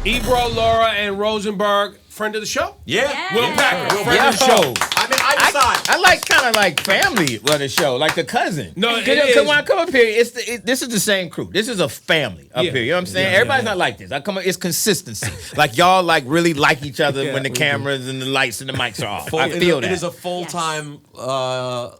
Ebro, Laura, and Rosenberg, friend of the show. Yeah. Will Packer, friend Yo. of the show. I mean, I decide. I like kind of like family of the show, like the cousin. No, it come is. on, come up here. This is the same crew. This is a family up Yeah. here. You know what I'm saying? Yeah, Everybody's yeah. not like this. I come up, it's consistency. Like y'all like really like each other Yeah, when the we cameras and the lights and the mics are off. I It- feel that. It is a full-time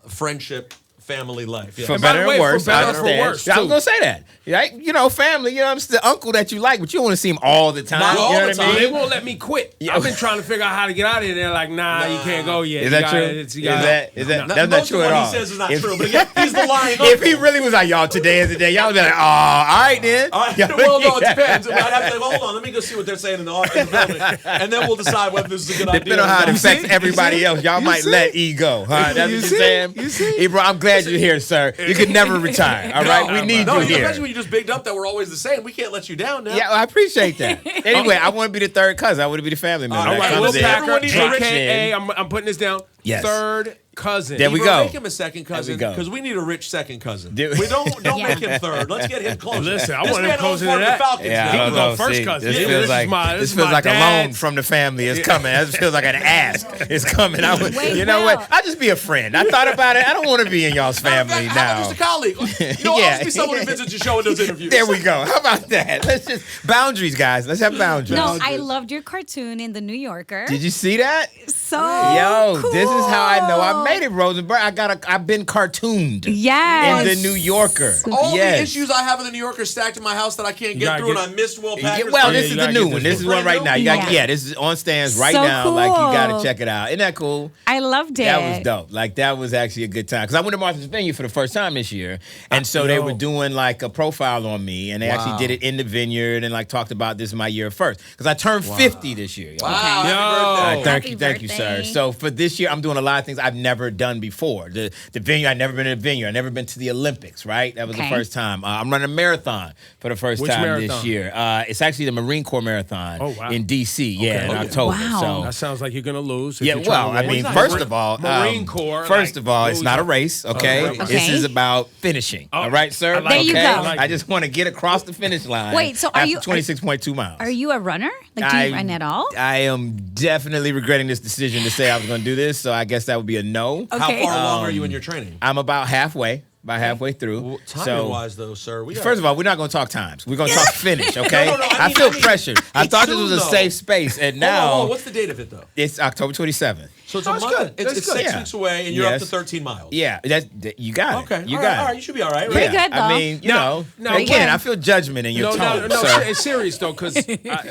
friendship, family life. For And by better the way, and for worse. better I or for understand. worse, I was too. gonna say that. Right? You know, family. You know, I'm the uncle that you like, but you don't want to see him all the time. Not you all know the what I time. mean? They won't let me quit. Yeah. I've been trying to figure out how to get out of here. They're like, nah, you can't go yet. Is You that gotta- true? it's- you gotta- Is that No. that's not Most of true what at all? he says is not If- true, but again, he's the lying If he uncle. really was like, y'all, today is the day, y'all would be like, oh, all right then. All right. Well, no, it depends. I'd have to hold on. Let me go see what they're saying in the building, and then we'll decide whether this is a good idea. Depending on how it or not. affects everybody else, y'all might see? let E go. Huh? That's what you're saying? Ebro, I'm glad you're here, sir. You could never retire. All right? We need No, you here. especially when you just bigged up that we're always the same. We can't let you down now. Yeah, well, I appreciate that. Anyway, I want to be the third cousin. I want to be the family member. All All right, right, Will Will Packer, Packer, everyone needs a rich- AKA, I'm putting this down. Yes. Third cousin. There we Ebro, go. Make him a second cousin go. because we need a rich second cousin. Do- We don't Yeah. make him third. Let's get him closer. Listen, I This want him man closer owns to the that. Falcons. Yeah, now. He I can don't go first see, cousin. This Yeah, feels this is like my- this this is feels my like a dad. loan from the family is coming. This feels like an ask. It's coming. Wait, you know Will. what? I'll just be a friend. I thought about it. I don't want to be in y'all's Matter of family fact, how about now. just a colleague. You know, Yeah. always be someone who visits your show and does interviews. There we go. How about that? Let's just boundaries, guys. Let's have boundaries. No, I loved your cartoon in the New Yorker. Did you see that? So Yo, cool. this is how I know I made it, Rosenberg. I've been cartooned Yes. in the New Yorker. All yes. the issues I have in the New Yorker stacked in my house that I can't You get gotta through, get- and I missed Will Yeah, Packer's. well, Yeah, this you is gotta the get new one. This is one right now. You got Yeah. yeah. This is on stands right So now. Like you got to cool. check it out. Isn't that cool? I loved it. That was dope. Like that was actually a good time because I went to Martha's Vineyard for the first time this year, and so they were doing like a profile on me, and they actually did it in the Vineyard and like talked about this is my year first because I turned 50 this year. Wow, Yo. happy birthday. Thank you, sir. birthday. So for this year, I'm doing a lot of things I've never done before. The Vineyard, I've never been to the Vineyard. I've never been to the Olympics, right? That was the Okay. first time. I'm running a marathon for the first Which time marathon? this year. It's actually the Marine Corps Marathon Oh, wow. in D.C. Yeah, Okay. in Oh, yeah. October. Wow. So That sounds like you're gonna lose. if yeah, you're trying well, to I win. mean, not first Marine- of all, Marine Corps, First like, of all, it's lose not a up. race, okay? right. This Okay. is about finishing. Oh, all right, sir. I like There you okay? go. I like I just want to get across the finish line. Wait, so are after you- 26.2 miles? Are you a runner? Like, do you run at all? I am definitely regretting this decision to say I was going to do this, so I guess that would be a no. Okay. How far along are you in your training? I'm about halfway through. Well, so, timing-wise, though, sir, we first of all, we're not going to talk times. We're going to talk finish, okay? No, I I mean- feel pressured. I It's thought this soon, was a though. safe space, and now Hold on, what's the date of it, though? it's October 27th. So it's Oh, a that's month. good. It's That's good. 6 Yeah. weeks away, and you're up Yes. to 13 miles. Yeah, you got it. Okay. You all got right, it. all right. You should be all right, right? Pretty Yeah, good, I though. mean, you Now- know, now again, what- I feel judgment in your No, tone, sir. it's serious though, because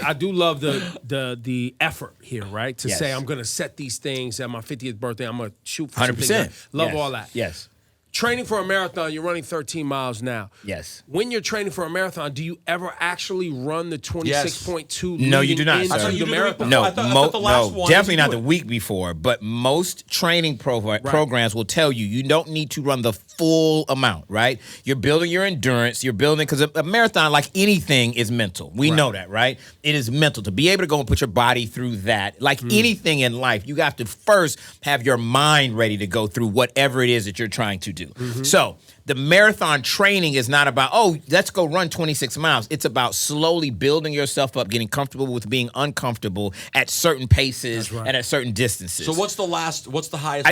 I do love the effort here, right? To Yes. say I'm gonna set these things at my 50th birthday. I'm gonna shoot for some 100%. things. Love Yes. all that. Yes. Training for a marathon, you're running 13 miles now. Yes. When you're training for a marathon, do you ever actually run the 26.2? No, you do not, into sir. I thought you the do the week marathon. before. No, I thought the last one, definitely you not do the it. week before. But most training programs will tell you you don't need to run the full amount. Right? You're building your endurance. You're building because a marathon, like anything, is mental. We know that, right? It is mental to be able to go and put your body through that. Like anything in life, you have to first have your mind ready to go through whatever it is that you're trying to do. So the marathon training is not about, oh, let's go run 26 miles. It's about slowly building yourself up, getting comfortable with being uncomfortable at certain paces and at certain distances. So what's the highest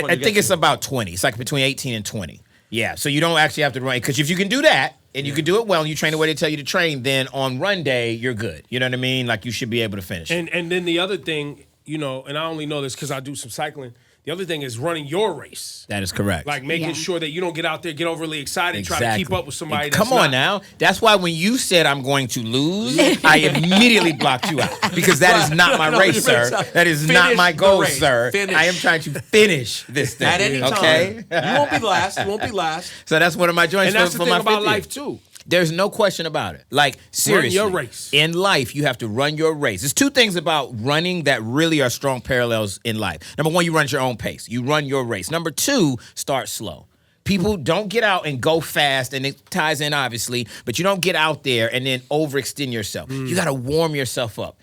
one I you think get it's to? about 20. It's like between 18 and 20. Yeah, so you don't actually have to run. Because if you can do that, and you can do it well, and you train the way they tell you to train, then on run day, you're good. You know what I mean? Like, you should be able to finish. And then the other thing, you know, and I only know this because I do some cycling. The other thing is running your race. That is correct. Like making Yeah. sure that you don't get out there, get overly excited, try to keep up with somebody. And That's come on not. now. That's why when you said I'm going to lose, I immediately blocked you out. Because that is not my No, race, you sir. made it That is finish not my the goal, race. sir. Finish. I am trying to finish this thing. At any time. Okay? You won't be last. You won't be last. So that's one of my joints And that's for the my thing about 50th. life too. There's no question about it. Like, seriously. your race. In life, you have to run your race. There's two things about running that really are strong parallels in life. Number one, you run at your own pace. You run your race. Number two, start slow. People don't get out and go fast, and it ties in, obviously, but you don't get out there and then overextend yourself. You got to warm yourself up.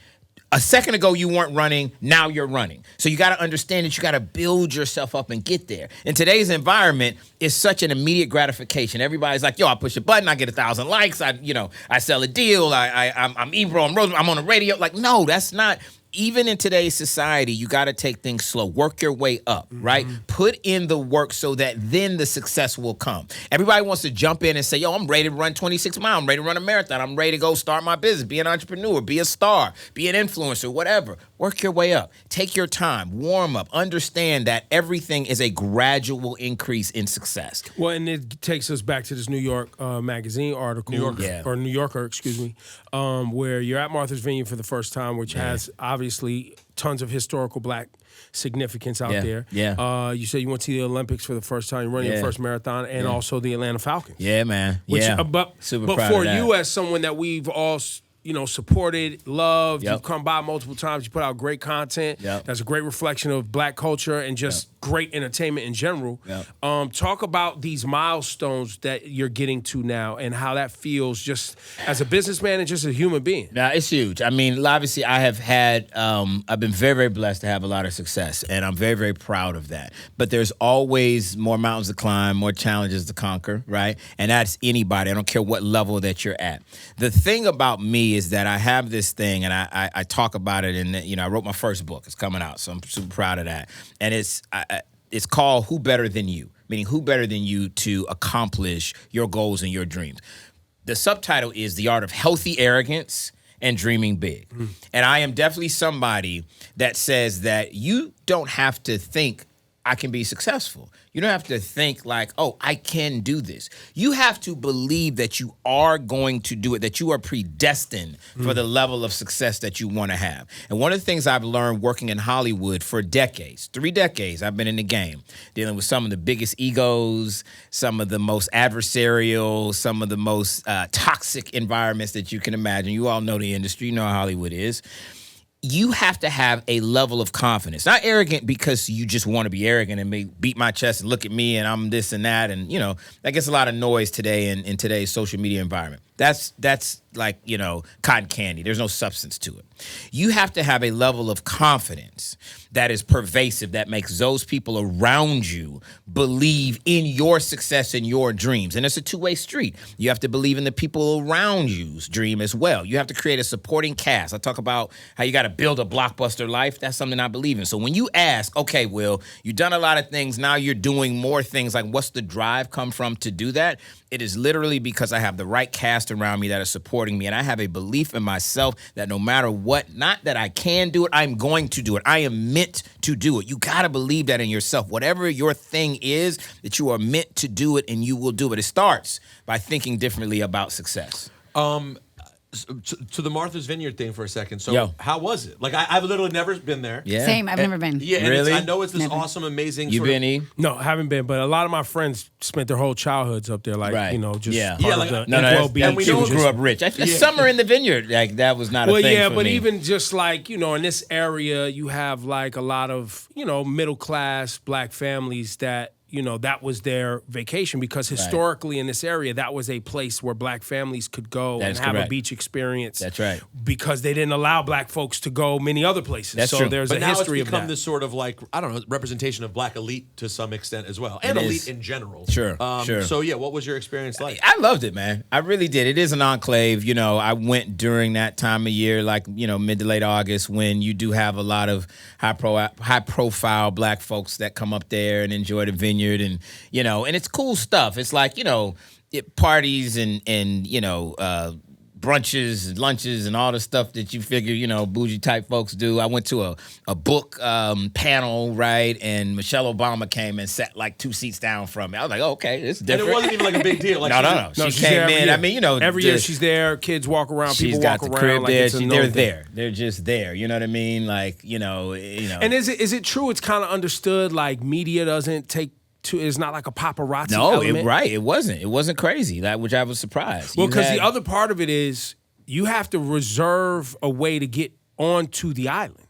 A second ago, you weren't running. Now you're running. So you got to understand that you got to build yourself up and get there. In today's environment, it's such an immediate gratification. Everybody's like, yo, I push a button, I get 1,000 likes. I sell a deal. I'm Ebro, I'm on the radio. Like, no, that's not. Even in today's society, you got to take things slow. Work your way up, right? Put in the work so that then the success will come. Everybody wants to jump in and say, yo, I'm ready to run 26 miles. I'm ready to run a marathon. I'm ready to go start my business, be an entrepreneur, be a star, be an influencer, whatever. Work your way up. Take your time. Warm up. Understand that everything is a gradual increase in success. Well, and it takes us back to this New York magazine article, or New Yorker, excuse me, where you're at Martha's Vineyard for the first time, which has obviously tons of historical Black significance out there. Yeah. You said you went to the Olympics for the first time, you running your first marathon, and also the Atlanta Falcons. Yeah, man. But Super proud for of that. you as someone that we've all supported, loved, you've come by multiple times, you put out great content. That's a great reflection of Black culture and just great entertainment in general. Talk about these milestones that you're getting to now and how that feels just as a businessman and just a human being. Now, it's huge. I mean, obviously, I've been very, very blessed to have a lot of success, and I'm very, very proud of that. But there's always more mountains to climb, more challenges to conquer, right? And that's anybody. I don't care what level that you're at. The thing about me is that I have this thing, and I talk about it, and I wrote my first book. It's coming out, so I'm super proud of that. And it's called Who Better Than You, meaning who better than you to accomplish your goals and your dreams. The subtitle is The Art of Healthy Arrogance and Dreaming Big. And I am definitely somebody that says that you don't have to think I can be successful. You don't have to think like, oh, I can do this. You have to believe that you are going to do it, that you are predestined for the level of success that you want to have. And one of the things I've learned working in Hollywood for decades, 3 decades I've been in the game, dealing with some of the biggest egos, some of the most adversarial, some of the most toxic environments that you can imagine. You all know the industry, you know how Hollywood is. You have to have a level of confidence. Not arrogant because you just want to be arrogant and beat my chest and look at me and I'm this and that. And, that gets a lot of noise today in today's social media environment. That's like, cotton candy. There's no substance to it. You have to have a level of confidence that is pervasive, that makes those people around you believe in your success and your dreams. And it's a two-way street. You have to believe in the people around you's dream as well. You have to create a supporting cast. I talk about how you got to build a blockbuster life. That's something I believe in. So when you ask, okay, Will, you've done a lot of things. Now you're doing more things. Like, what's the drive come from to do that? It is literally because I have the right cast around me that are supporting me, and I have a belief in myself that no matter what, not that I can do it, I'm going to do it. I am meant to do it. You got to believe that in yourself. Whatever your thing is, that you are meant to do it, and you will do it. It starts by thinking differently about success. To the Martha's Vineyard thing for a second. So how was it? Like, I've literally never been there. Yeah. Same. I've never been. Yeah, and Really? I know it's this Never. awesome, amazing. You sort been, of, E? No, I haven't been, but a lot of my friends spent their whole childhoods up there, like, Right. just Yeah. part Yeah, like, of the No, Inkwell Beach. and we know people just- grew up rich. Summer in the Vineyard, like that was not a Well, thing yeah, for but me. even just like, in this area, you have like a lot of, middle class Black families that, that was their vacation because historically in this area, that was a place where Black families could go That and is have a correct. beach experience. That's right. Because they didn't allow Black folks to go many other places. That's so true. there's But a now history it's of become that. this sort of like, I don't know, representation of Black elite to some extent as well. And It elite is. in general. Sure, sure. So, yeah, what was your experience like? I loved it, man. I really did. It is an enclave. I went during that time of year, like, mid to late August, when you do have a lot of high profile Black folks that come up there and enjoy the Vineyard, and and it's cool stuff. It's like, parties and brunches and lunches and all the stuff that you figure, bougie type folks do. I went to a book panel, right? And Michelle Obama came and sat like 2 seats down from me. I was like, oh, okay, it's And different. it wasn't even like a big deal. Like, No. No, She she's there came every in. year. I mean, every year she's there. Kids walk around. she's People got walk the around. crib like there. it's a They're known thing. there. They're just there. You know what I mean? Like, And is it true? It's kind of understood. Like media doesn't take to. It's not like a paparazzi. No, element. right. It wasn't crazy. Which I was surprised. Well, You because had- the other part of it is you have to reserve a way to get onto the island.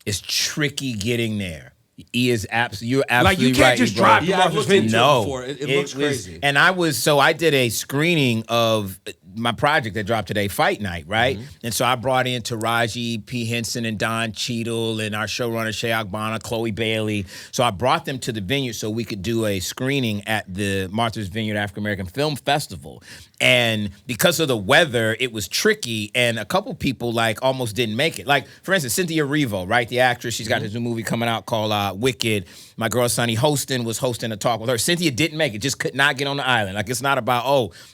it's tricky getting there. You're absolutely Like you can't right, just Ebro. drive. Yeah, I've looked into it No, before. It looks crazy. And I did a screening of my project that dropped today, Fight Night, right? And so I brought in Taraji P. Henson and Don Cheadle and our showrunner Shay Agbana, Chloe Bailey. So I brought them to the Vineyard so we could do a screening at the Martha's Vineyard African American Film Festival. And because of the weather, it was tricky, and a couple people like almost didn't make it. Like, for instance, Cynthia Erivo, right, the actress, she's got this new movie coming out called Wicked. My girl Sunny Hostin was hosting a talk with her. Cynthia didn't make it, just could not get on the island. Like, it's not about,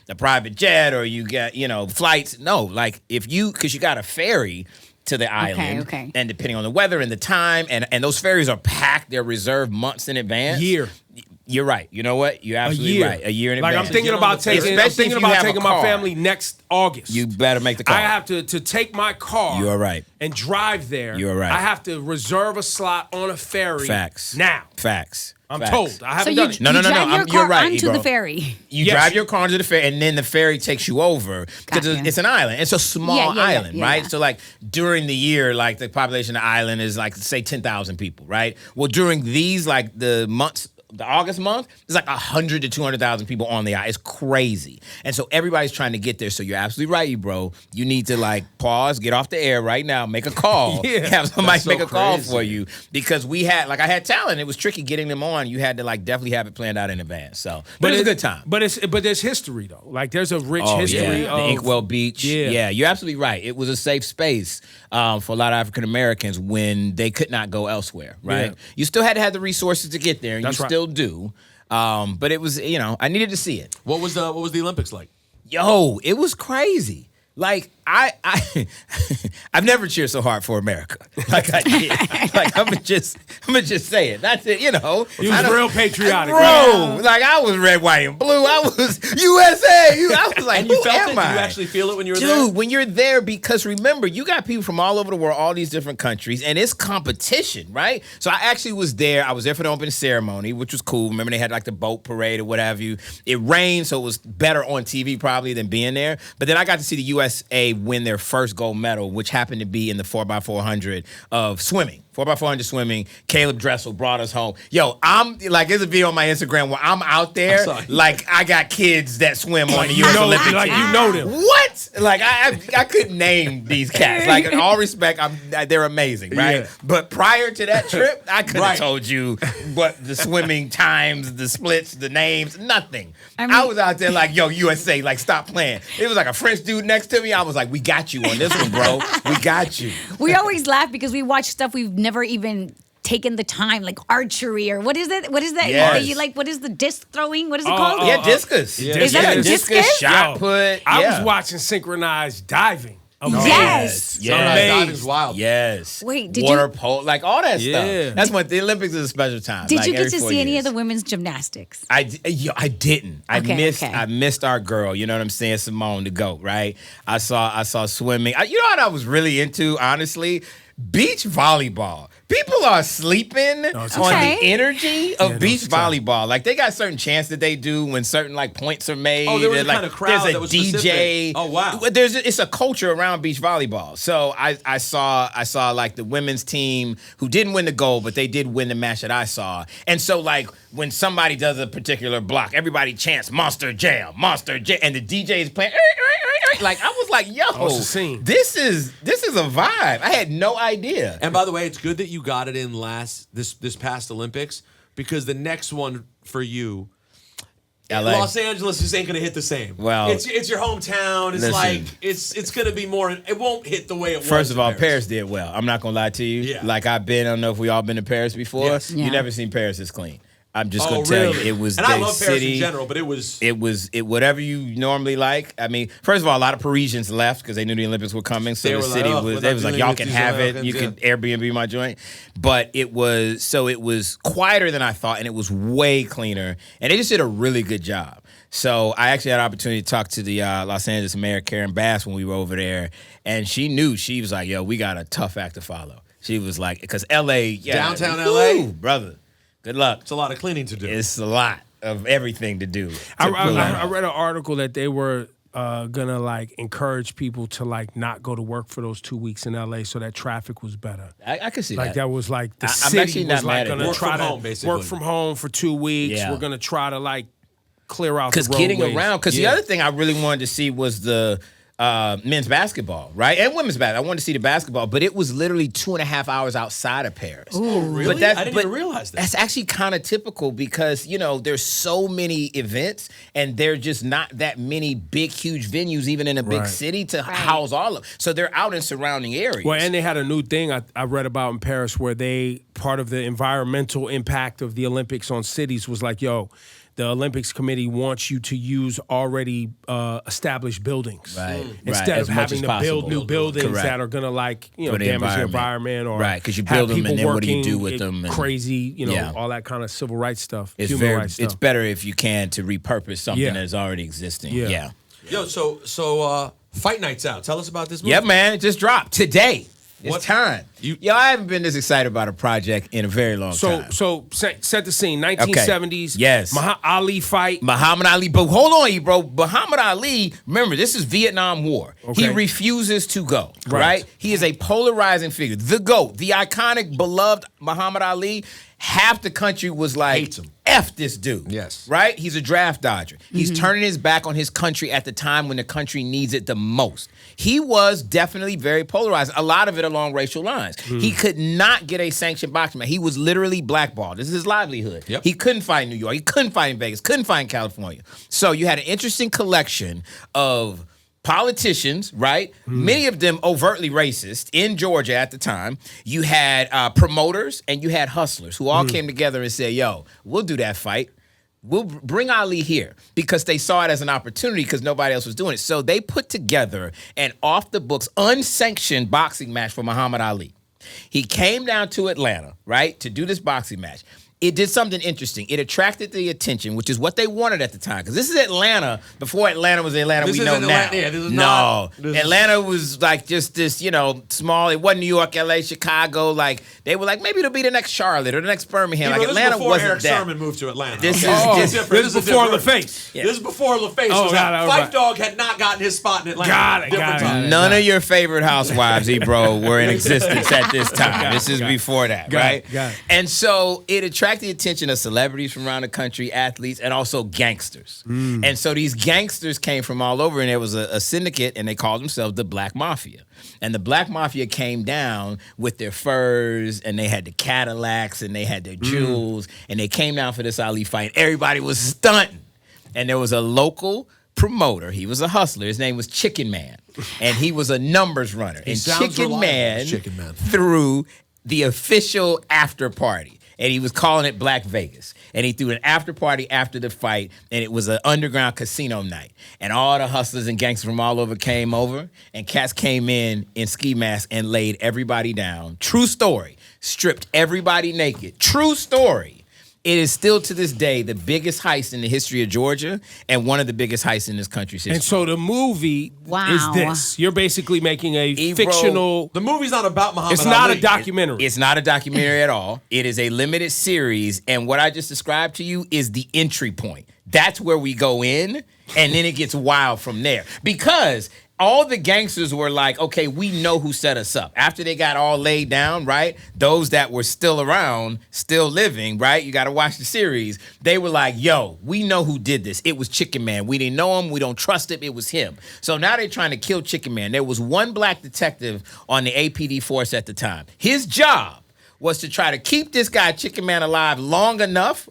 the private jet or you get, flights. No, like, because you got a ferry to the island. Okay. And depending on the weather and the time, and those ferries are packed, they're reserved months in advance. Year. You're right. You know what? You're absolutely right. A year in like advance. I'm thinking about taking my family next August. You better make the call. I have to take my car. You're right. And drive there. You're right. I have to reserve a slot on a ferry. Facts. Now. Facts. I'm Facts. told. I haven't So done it. you drive your you're car right, onto bro. the ferry. You Yes. drive your car onto the ferry, and then the ferry takes you over because Gotcha. it's an island. It's a small island, right? yeah. So, like, during the year, like, the population of the island is, like, say, 10,000 people, right? Well, during these, like, the months, the August month, there's like 100 to 200,000 people on the island. It's crazy. And so everybody's trying to get there. So you're absolutely right, bro. You need to like pause, get off the air right now, make a call. Yeah. Have somebody That's so make a call crazy. for you. Because I had talent. It was tricky getting them on. You had to like definitely have it planned out in advance. So, but it was a good time. But there's history though. Like there's a rich Oh, history yeah. of The Inkwell Beach. Yeah. You're absolutely right. It was a safe space for a lot of African Americans when they could not go elsewhere, right? Yeah. You still had to have the resources to get there, and That's you right. still do. But it was, I needed to see it. What was the Olympics like? Yo, it was crazy. Like I've never cheered so hard for America. Like I did. Like I'm gonna just say it. That's it. He was real patriotic. Bro, right? like I was red, white, and blue. I was USA. I was like, And you who felt am it? Did I? you actually feel it when you were there? Dude, when you're there, because remember, you got people from all over the world, all these different countries, and it's competition, right? So I actually was there. I was there for the opening ceremony, which was cool. Remember, they had like the boat parade or what have you. It rained, so it was better on TV probably than being there. But then I got to see the USA win their first gold medal, which happened to be in the 4x400 of swimming. 4x400 swimming. Caleb Dressel brought us home. Yo, I'm like, there's a video on my Instagram where I'm out there, like I got kids that swim on the U.S. Olympic team. Like you know them. What? Like I couldn't name these cats. Like in all respect, they're amazing, right? Yeah. But prior to that trip, I couldn't have Right. told you what the swimming times, the splits, the names, nothing. I I mean- was out there like, yo, USA, like stop playing. It was like a French dude next to me. I was like, we got you on this one, bro. We got you. We always laugh because we watch stuff we've never even taken the time, like archery or what is it? What is that? Yes. You like what is the disc throwing? What is it called? Yeah, discus. Yeah. Is that a discus? shot Yo, put. I yeah. was watching synchronized diving. Yes. Sunrise diving's wild. Yes. Wait, did water you- polo, like all that Yeah. stuff. That's what the Olympics is a special time. Did like you get every to 4 see any years. of the women's gymnastics? I didn't. I Okay. missed our girl. You know what I'm saying, Simone, the GOAT. Right. I saw swimming. You know what I was really into, honestly? Beach volleyball. People are sleeping on Okay. the energy of no, beach it's tough. volleyball. Like they got certain chants that they do when certain like points are made. Oh, there was And, a kind of crowd there's a that was DJ. specific. Oh, wow. It's a culture around beach volleyball. So I saw like the women's team who didn't win the gold, but they did win the match that I saw. And so like when somebody does a particular block, everybody chants Monster Jam, and the DJ is playing. Like I was like, yo, it's a scene. this is a vibe. I had no idea. And by the way, it's good that you got it in this past Olympics because the next one for you, LA. Los Angeles just ain't gonna hit the same. Well, it's your hometown. It's listen. like it's gonna be more. It won't hit the way it was. First of in all, Paris did well. I'm not gonna lie to you. Yeah. Like I don't know if we all been to Paris before. Yes. Yeah. You never seen Paris this clean. I'm just Oh, gonna tell really? you, it was And the I love Paris city. in general, but it was. It was whatever you normally like. I mean, first of all, a lot of Parisians left because they knew the Olympics were coming. So They the were like, city "Oh, we're was not like, dealing y'all with can these have it. Americans, You yeah." can Airbnb my joint. But it was quieter than I thought, and it was way cleaner. And they just did a really good job. So I actually had an opportunity to talk to the Los Angeles mayor, Karen Bass, when we were over there, and she knew. She was like, "Yo, we got a tough act to follow." She was like, "Because LA, Downtown woo, LA? brother, good luck. It's a lot of cleaning to do. It's a lot of everything to do." I read an article that they were gonna like encourage people to like not go to work for those 2 weeks in LA so that traffic was better. I could see Like that was like the I'm city actually not was like mad at gonna that. Work try from to home, basically. work from home for 2 weeks. Yeah. We're gonna try to like clear out the roadways. Because getting around, because the other thing I really wanted to see was the men's basketball, right? And women's basketball. I wanted to see the basketball, but it was literally 2.5 hours outside of Paris. Oh, really? I didn't even realize that. That's actually kind of typical because, there's so many events and there's just not that many big, huge venues, even in a big city, to house all of them. So they're out in surrounding areas. Well, and they had a new thing I read about in Paris where part of the environmental impact of the Olympics on cities was like, the Olympics committee wants you to use already established buildings, instead of having to build new buildings that are gonna damage the environment, or because you build them and then what do you do with them? Crazy, all that kind of civil rights stuff. It's better if you can to repurpose something that's already existing. Yeah. Yo, so Fight Night's out. Tell us about this movie. Yeah, man, it just dropped today. It's time. I haven't been this excited about a project in a very long time. So set the scene. 1970s. Okay. Yes. Ali fight. Muhammad Ali. But hold on, bro. Muhammad Ali, remember, this is Vietnam War. Okay. He refuses to go, right? He is a polarizing figure. The GOAT, the iconic, beloved Muhammad Ali. Half the country was like, hates him. F this dude. Yes. Right? He's a draft dodger. He's turning his back on his country at the time when the country needs it the most. He was definitely very polarized, a lot of it along racial lines. He could not get a sanctioned boxing match. He was literally blackballed. This is his livelihood. Yep. He couldn't fight in New York. He couldn't fight in Vegas. Couldn't fight in California. So you had an interesting collection of politicians, right? Many of them overtly racist in Georgia at the time. You had promoters and you had hustlers who all came together and said, we'll do that fight. We'll bring Ali here, because they saw it as an opportunity because nobody else was doing it. So they put together an off-the-books, unsanctioned boxing match for Muhammad Ali. He came down to Atlanta, right, to do this boxing match. It did something interesting. It attracted the attention, which is what they wanted at the time. Because this is Atlanta before Atlanta was the Atlanta we know now. Atlanta was like just this, small. It wasn't New York, LA, Chicago. Like they were like, maybe it'll be the next Charlotte or the next Birmingham. Like Atlanta wasn't Eric that. Sermon moved to Atlanta. This different. This is before LaFace. Yeah. This is before LaFace. Fight Dog had not gotten his spot in Atlanta. Got it. None of your favorite housewives, bro, were in existence at this time. This is before that, right? Got it. And so it attracted the attention of celebrities from around the country, athletes, and also gangsters. And so these gangsters came from all over, and there was a syndicate, and they called themselves the Black Mafia. And the Black Mafia came down with their furs, and they had the Cadillacs, and they had their jewels, and they came down for this Ali fight. Everybody was stunting. And there was a local promoter. He was a hustler. His name was Chicken Man. And he was a numbers runner. And Chicken Man threw the official after party. And he was calling it Black Vegas. And he threw an after party after the fight, and it was an underground casino night. And all the hustlers and gangsters from all over came over, and cats came in ski masks and laid everybody down. True story. Stripped everybody naked. True story. It is still to this day the biggest heist in the history of Georgia and one of the biggest heists in this country's history. And so the movie is this. You're basically making a fictional... The movie's not about Muhammad Ali. It's not a documentary. It's not a documentary at all. It is a limited series, and what I just described to you is the entry point. That's where we go in, and then it gets wild from there. Because all the gangsters were like, okay, we know who set us up. After they got all laid down, right? Those that were still around, still living, right? You got to watch the series. They were like, yo, we know who did this. It was Chicken Man. We didn't know him. We don't trust him. It was him. So now they're trying to kill Chicken Man. There was one black detective on the APD force at the time. His job was to try to keep this guy, Chicken Man, alive long enough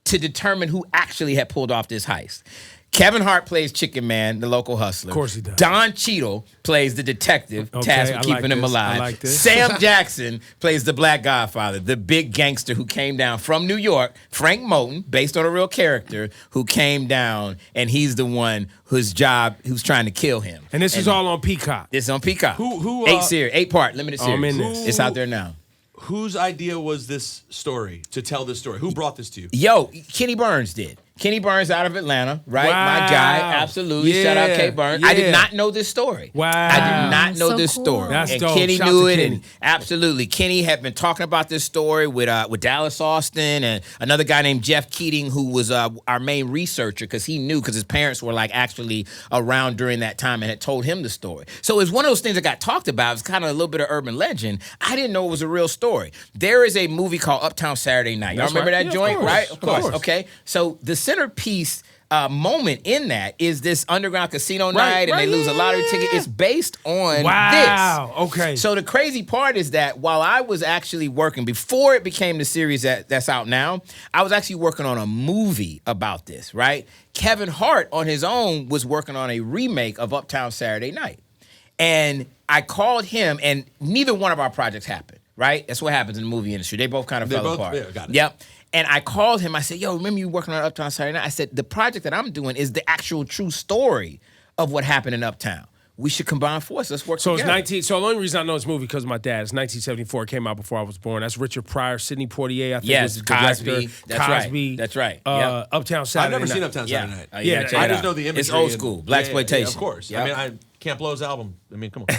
to determine who actually had pulled off this heist. Kevin Hart plays Chicken Man, the local hustler. Of course he does. Don Cheadle plays the detective, tasked with keeping him alive. I like this. Sam Jackson plays the Black Godfather, the big gangster who came down from New York. Frank Moten, based on a real character, who came down, and he's the one who's trying to kill him. And this is all on Peacock. This is on Peacock. Who 8-part limited series. I'm in this. It's out there now. Whose idea was this story, to tell this story? Who brought this to you? Yo, Kenny Burns did. Kenny Burns out of Atlanta, right? Wow. My guy, absolutely. Yeah. Shout out K Burns. Yeah. I did not know this story. Wow. I did not know So this cool. story. That's and dope. Kenny Shout knew to it, Kenny. and absolutely. Kenny had been talking about this story with Dallas Austin and another guy named Jeff Keating, who was our main researcher, because he knew, because his parents were like actually around during that time and had told him the story. So it's one of those things that got talked about. It's kind of a little bit of urban legend. I didn't know it was a real story. There is a movie called Uptown Saturday Night. Y'all remember that joint, right? Of course. Okay. So the centerpiece moment in that is this underground casino night, and they lose a lottery ticket. It's based on this. Wow. Okay. So the crazy part is that while I was actually working, before it became the series that's out now, I was actually working on a movie about this, right? Kevin Hart on his own was working on a remake of Uptown Saturday Night. And I called him, and neither one of our projects happened, right? That's what happens in the movie industry. They both kind of fell apart. Yeah, got it. Yep. And I called him. I said, yo, remember you working on Uptown Saturday Night? I said, the project that I'm doing is the actual true story of what happened in Uptown. We should combine forces. Let's work together. So the only reason I know this movie because of my dad. It's 1974. It came out before I was born. That's Richard Pryor, Sidney Poitier. I think was the director. Cosby. That's right. Yep. Uptown Saturday Night. I've never seen Uptown Saturday Night. I just know the imagery. It's old school. Black exploitation. Of course. Yep. I mean, I Camp Lowe's album. I mean, come on.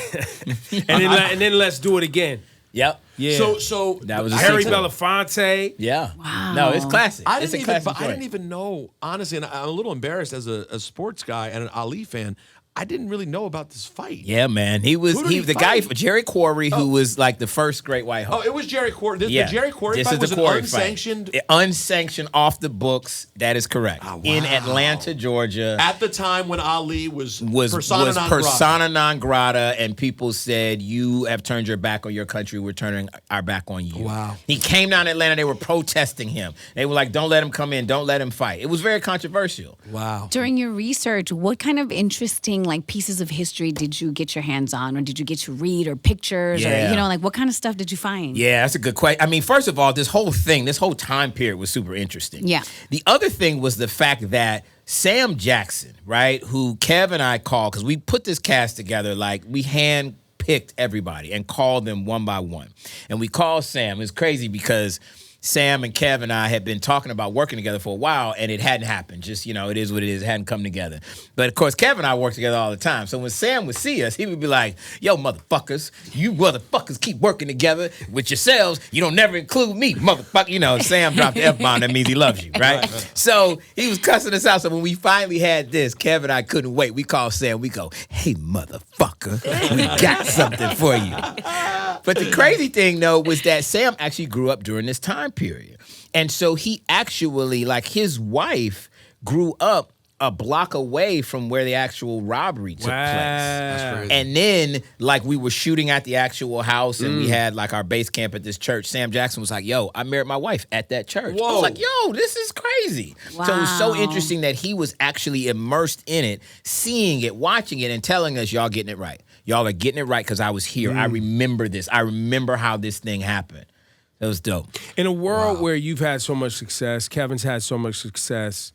and then Let's Do It Again. Yep. Yeah. So that was Harry Belafonte. Yeah. Wow. No, it's classic. I It's a didn't classic even. I joint. didn't even know, honestly, and I'm a little embarrassed as a sports guy and an Ali fan. I didn't really know about this fight. Yeah, man. He was Who did he the fight? guy, Jerry Quarry, who was like the first great white Oh, Hulk. it was Jerry Quarry. The Jerry Quarry This fight is was the an Quarry unsanctioned. fight. Unsanctioned, off the books. That is correct. Oh, wow. In Atlanta, Georgia. At the time when Ali was persona non grata. persona non grata, and people said, you have turned your back on your country, we're turning our back on you. Wow. He came down to Atlanta, they were protesting him. They were like, don't let him come in, don't let him fight. It was very controversial. Wow. During your research, what kind of interesting pieces of history did you get your hands on, or did you get to read, or pictures, Yeah. or what kind of stuff did you find? Yeah, that's a good question. I mean, first of all, this whole time period was super interesting. Yeah. The other thing was the fact that Sam Jackson, right, who Kev and I called, because we put this cast together, we hand-picked everybody and called them one by one. And we called Sam. It was crazy because Sam and Kev and I had been talking about working together for a while, and it hadn't happened. Just, it is what it is. It hadn't come together. But, of course, Kev and I work together all the time. So when Sam would see us, he would be like, yo, motherfuckers, you motherfuckers keep working together with yourselves. You don't never include me, motherfucker. Sam dropped the F-bomb. That means he loves you, right? So he was cussing us out. So when we finally had this, Kev and I couldn't wait. We called Sam. We go, hey, motherfucker, we got something for you. But the crazy thing, though, was that Sam actually grew up during this time period. And so he actually, his wife grew up a block away from where the actual robbery took place. That's crazy. And then, we were shooting at the actual house, and we had, our base camp at this church. Sam Jackson was like, yo, I married my wife at that church. Whoa. I was like, yo, this is crazy. Wow. So it was so interesting that he was actually immersed in it, seeing it, watching it, and telling us, y'all getting it right. Y'all are getting it right because I was here. I remember this. I remember how this thing happened. That was dope. In a world where you've had so much success, Kevin's had so much success,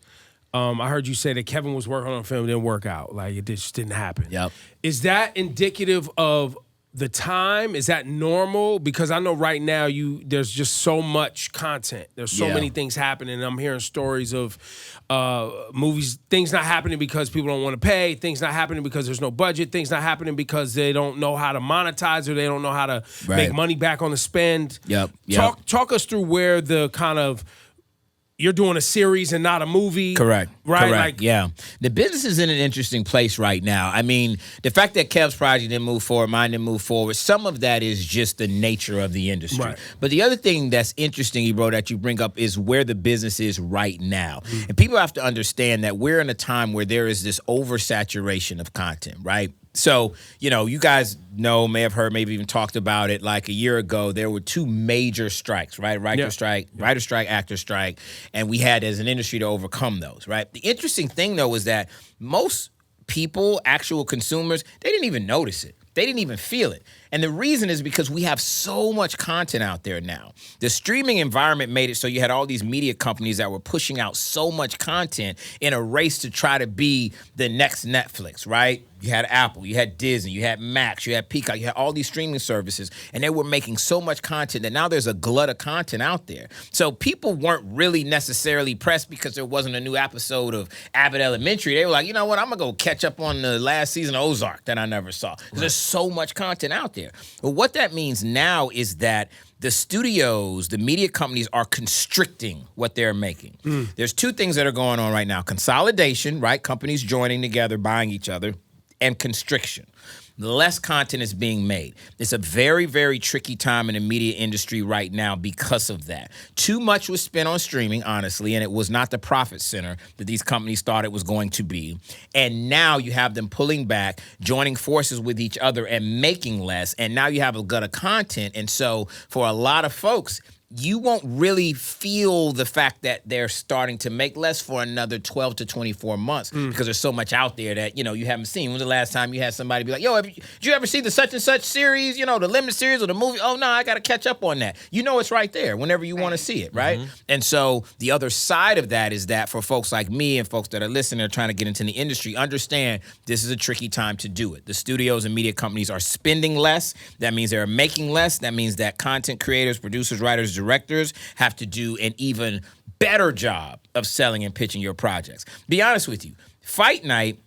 I heard you say that Kevin was working on a film, didn't work out. It just didn't happen. Yep. Is that indicative of the time? Is that normal? Because I know right now there's just so much content. There's so many things happening. I'm hearing stories of movies, things not happening because people don't want to pay, things not happening because there's no budget, things not happening because they don't know how to monetize or they don't know how to make money back on the spend. Yep. Talk us through where the kind of you're doing a series and not a movie. Correct. Right? Correct. Yeah. The business is in an interesting place right now. I mean, the fact that Kev's project didn't move forward, mine didn't move forward, some of that is just the nature of the industry. Right. But the other thing that's interesting, Ebro, that you bring up is where the business is right now. And people have to understand that we're in a time where there is this oversaturation of content, right? So, you guys may have heard, maybe even talked about it. A year ago, there were two major strikes, right? Writer strike, actor strike. And we had, as an industry, to overcome those, right? The interesting thing, though, is that most people, actual consumers, they didn't even notice it. They didn't even feel it. And the reason is because we have so much content out there now. The streaming environment made it so you had all these media companies that were pushing out so much content in a race to try to be the next Netflix, right? You had Apple, you had Disney, you had Max, you had Peacock, you had all these streaming services, and they were making so much content that now there's a glut of content out there. So people weren't really necessarily pressed because there wasn't a new episode of Abbott Elementary. They were like, you know what, I'm going to go catch up on the last season of Ozark that I never saw. There's so much content out there. But what that means now is that the studios, the media companies are constricting what they're making. There's two things that are going on right now. Consolidation, right? Companies joining together, buying each other. and constriction. Less content is being made. It's a very, very tricky time in the media industry right now because of that. Too much was spent on streaming, honestly, and it was not the profit center that these companies thought it was going to be. And now you have them pulling back, joining forces with each other and making less. And now you have a gut of content. And so for a lot of folks, you won't really feel the fact that they're starting to make less for another 12 to 24 months because there's so much out there that, you haven't seen. When was the last time you had somebody be like, yo, did you ever see the such and such series, the limited series or the movie? Oh, no, I got to catch up on that. It's right there whenever you want to see it, right? And so the other side of that is that for folks like me and folks that are listening or trying to get into the industry, understand this is a tricky time to do it. The studios and media companies are spending less. That means they're making less. That means that content creators, producers, writers, directors have to do an even better job of selling and pitching your projects. Be honest with you, Fight Night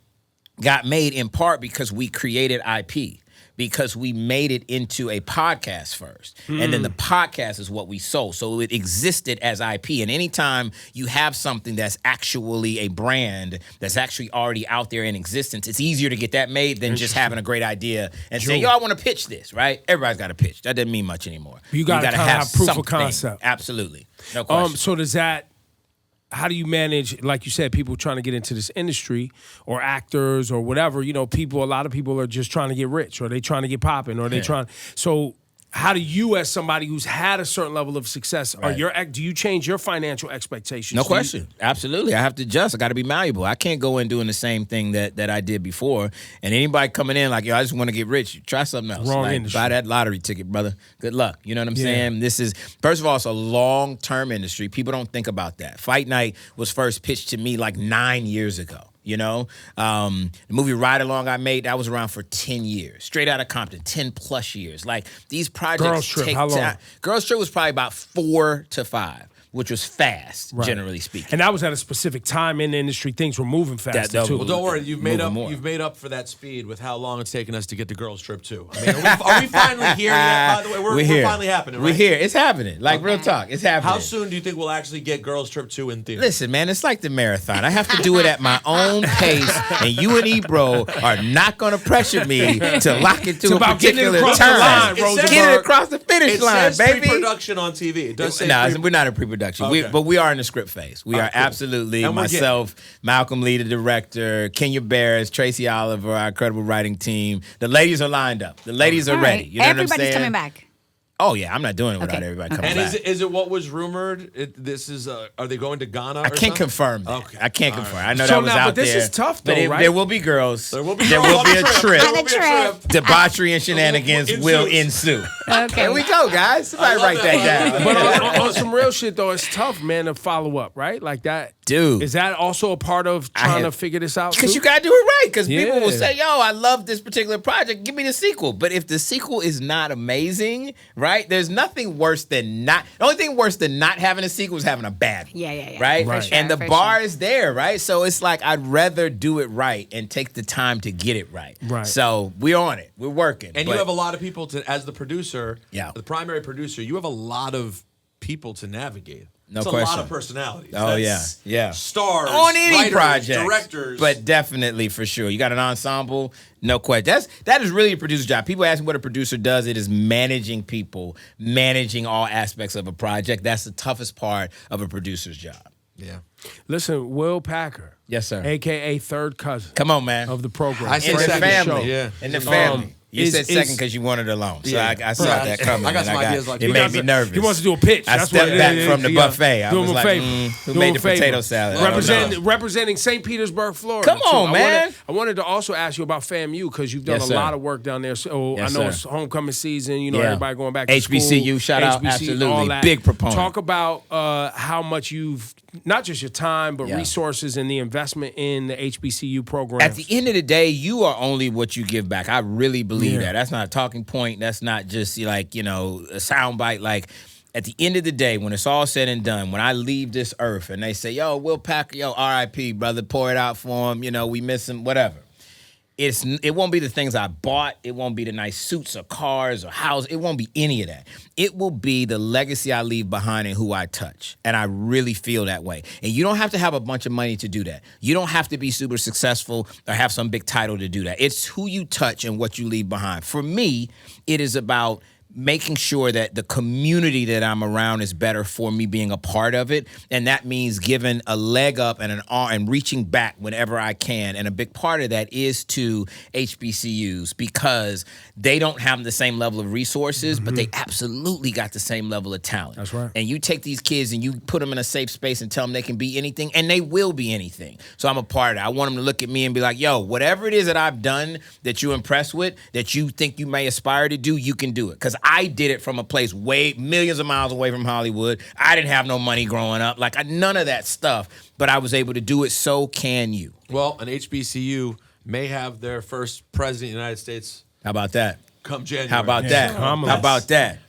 got made in part because we created IP, because we made it into a podcast first. And then the podcast is what we sold. So it existed as IP. And anytime you have something that's actually a brand that's actually already out there in existence, it's easier to get that made than just having a great idea and saying, yo, I want to pitch this, right? Everybody's got to pitch. That doesn't mean much anymore. You got to have proof of concept. Absolutely. No question. So how do you manage, like you said, people trying to get into this industry or actors or whatever, a lot of people are just trying to get rich or they trying to get popping or they trying. So how do you, as somebody who's had a certain level of success, do you change your financial expectations? No question. Absolutely. I have to adjust. I got to be malleable. I can't go in doing the same thing that I did before. And anybody coming in like, yo, I just want to get rich, try something else. Wrong industry. Buy that lottery ticket, brother. Good luck. You know what I'm saying? This is, first of all, it's a long-term industry. People don't think about that. Fight Night was first pitched to me like 9 years ago. The movie Ride Along I made, that was around for 10 years. Straight Outta Compton, 10 plus years. Like, these projects Girls Trip, take how long? time. Girls Trip was probably about 4 to 5. Which was fast, generally speaking. And that was at a specific time in the industry. Things were moving faster, too. Well, don't worry. You've made up for that speed with how long it's taken us to get to Girls Trip 2. I mean, are we finally here yet, by the way? We're finally happening, right? We're here. It's happening. Like, real talk. It's happening. How soon do you think we'll actually get Girls Trip 2 in theaters? Listen, man, it's like the marathon. I have to do it at my own pace, and you and Ebro are not going to pressure me to lock it to a particular time. Get it across the finish line, baby. It says pre-production on TV. It does say we're not in pre-production. Okay. But we are in the script phase. We are cool. Absolutely. And myself, Malcolm Lee, the director, Kenya Barris, Tracy Oliver, our incredible writing team. The ladies are lined up. The ladies are ready. You know Everybody's what I'm saying? coming back. Oh, yeah. I'm not doing it without everybody coming back. And is it what was rumored? Are they going to Ghana? I can't confirm that. Okay. I can't confirm. I know that was out there. But this is tough, though, right? There will be girls. There will be a trip. On a trip. Debauchery and shenanigans will ensue. Okay. There we go, guys. Somebody write that down. But on some real shit, though, it's tough, man, to follow up, right? Like that. Dude. Is that also a part of trying to figure this out? Because you got to do it right. Because people will say, yo, I love this particular project. Give me the sequel. But if the sequel is not amazing, right, there's nothing worse than not. The only thing worse than not having a sequel is having a bad one. Yeah. Right? Sure, and the bar is there, right? So it's like I'd rather do it right and take the time to get it right. Right. So we're on it. We're working. And you have a lot of people as the producer, the primary producer, you have a lot of people to navigate. No question. question. A lot of personalities. Oh, yeah. Stars, on any writers, project, directors. But definitely, for sure. You got an ensemble, no question. That is really a producer's job. People ask me what a producer does. It is managing people, managing all aspects of a project. That's the toughest part of a producer's job. Yeah. Listen, Will Packer. Yes, sir. A.K.A. third cousin. Come on, man. Of the program. I said in the family. Yeah. In the family. You said second because you wanted it alone. So I saw that coming. I got some ideas like it made me nervous. He wants to do a pitch. I stepped back from the buffet. I was like, who made the potato salad? Representing St. Petersburg, Florida. Come on, man. I wanted to also ask you about FAMU because you've done a lot of work down there. So I know it's homecoming season. Everybody going back to school. HBCU, shout out, absolutely. Big proponent. Talk about how much you've, not just your time, but resources and the investment in the HBCU program. At the end of the day, you are only what you give back. I really believe that. That's not a talking point. That's not just a soundbite. Like, at the end of the day, when it's all said and done, when I leave this earth and they say, yo, Will Packer, yo, R.I.P., brother, pour it out for him, we miss him, whatever. it won't be the things I bought. It won't be the nice suits or cars or houses. It won't be any of that. It will be the legacy I leave behind and who I touch. And I really feel that way. And you don't have to have a bunch of money to do that. You don't have to be super successful or have some big title to do that. It's who you touch and what you leave behind. For me, it is about making sure that the community that I'm around is better for me being a part of it. And that means giving a leg up and an arm and reaching back whenever I can. And a big part of that is to HBCUs because they don't have the same level of resources, but they absolutely got the same level of talent. That's right. And you take these kids and you put them in a safe space and tell them they can be anything, and they will be anything. So I'm a part of that. I want them to look at me and be like, yo, whatever it is that I've done that you're impressed with, that you think you may aspire to do, you can do it. Because I did it from a place way millions of miles away from Hollywood. I didn't have no money growing up, none of that stuff, but I was able to do it. So can you? Well, an HBCU may have their first president of the United States. How about that? Come January. How about that? How about that?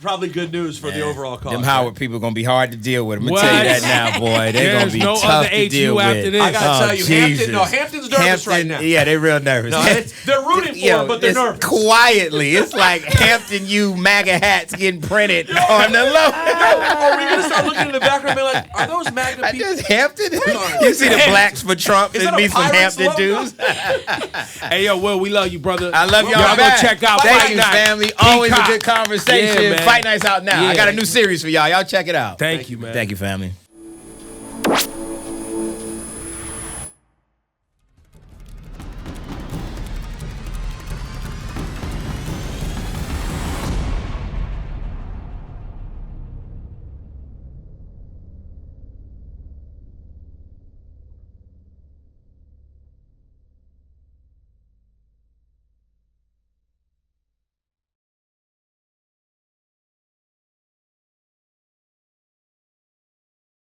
Probably good news for the overall cause. Them Howard people are going to be hard to deal with. I'm going to tell you that now, boy. They're going to be tough to deal with. After this. I got to tell you, Hampton's nervous right now. Yeah, they're real nervous. No, they're rooting for him, but they're nervous. Quietly. It's like Hampton U MAGA hats getting printed on the low. Are we going to start looking in the background and be like, are those MAGA people? Just Hampton? You see the blacks for Trump and me some Hampton dudes? Hey, yo, Will, we love you, brother. I love y'all. Y'all go check out Thank you, Fight Night. family. Always a good conversation. Yeah, Fight Night's out now. Yeah. I got a new series for y'all. Y'all check it out. Thank you, man. Thank you, family.